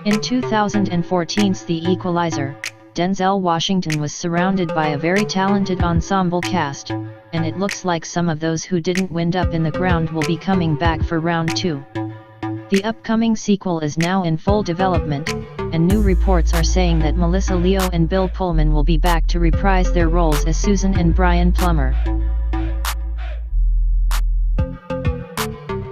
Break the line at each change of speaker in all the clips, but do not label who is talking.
In 2014's The Equalizer, Denzel Washington was surrounded by a very talented ensemble cast, and it looks like some of those who didn't wind up in the ground will be coming back for round 2. The upcoming sequel is now in full development, and new reports are saying that Melissa Leo and Bill Pullman will be back to reprise their roles as Susan and Brian Plummer.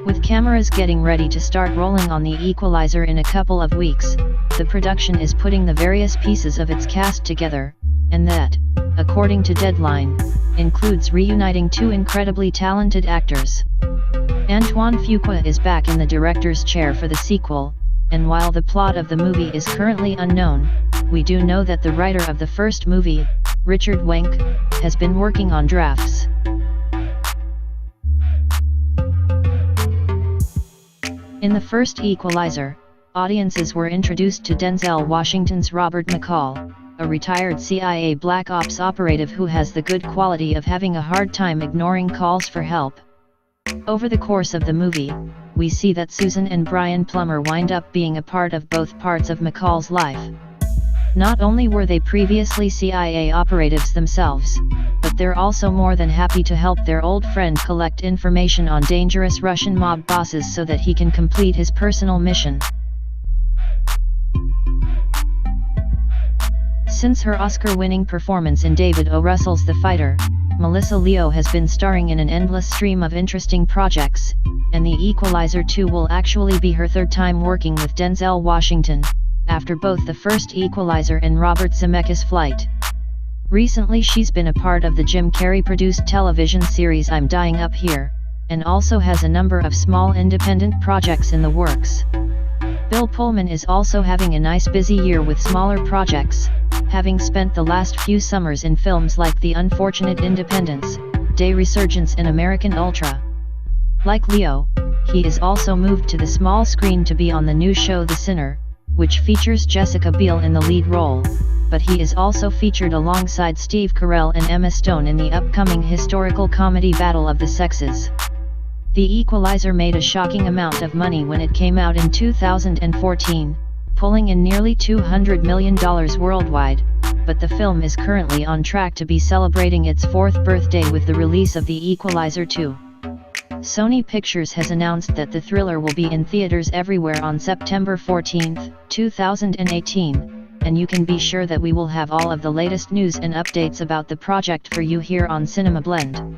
With cameras getting ready to start rolling on The Equalizer in a couple of weeks, the production is putting the various pieces of its cast together, and that, according to Deadline, includes reuniting 2 incredibly talented actors. Antoine Fuqua is back in the director's chair for the sequel, and while the plot of the movie is currently unknown, we do know that the writer of the first movie, Richard Wenk, has been working on drafts. In the first Equalizer, audiences were introduced to Denzel Washington's Robert McCall, a retired CIA Black Ops operative who has the good quality of having a hard time ignoring calls for help. Over the course of the movie, we see that Susan and Brian Plummer wind up being a part of both parts of McCall's life. Not only were they previously CIA operatives themselves, but they're also more than happy to help their old friend collect information on dangerous Russian mob bosses so that he can complete his personal mission. Since her Oscar-winning performance in David O. Russell's The Fighter, Melissa Leo has been starring in an endless stream of interesting projects, and The Equalizer 2 will actually be her third time working with Denzel Washington, after both the first Equalizer and Robert Zemeckis' Flight. Recently she's been a part of the Jim Carrey-produced television series I'm Dying Up Here, and also has a number of small independent projects in the works. Bill Pullman is also having a nice busy year with smaller projects, having spent the last few summers in films like The Unfortunate Independence, Day Resurgence and American Ultra. Like Leo, he is also moved to the small screen to be on the new show The Sinner, which features Jessica Biel in the lead role, but he is also featured alongside Steve Carell and Emma Stone in the upcoming historical comedy Battle of the Sexes. The Equalizer made a shocking amount of money when it came out in 2014, pulling in nearly $200 million worldwide, but the film is currently on track to be celebrating its 4th birthday with the release of The Equalizer 2. Sony Pictures has announced that the thriller will be in theaters everywhere on September 14, 2018, and you can be sure that we will have all of the latest news and updates about the project for you here on Cinema Blend.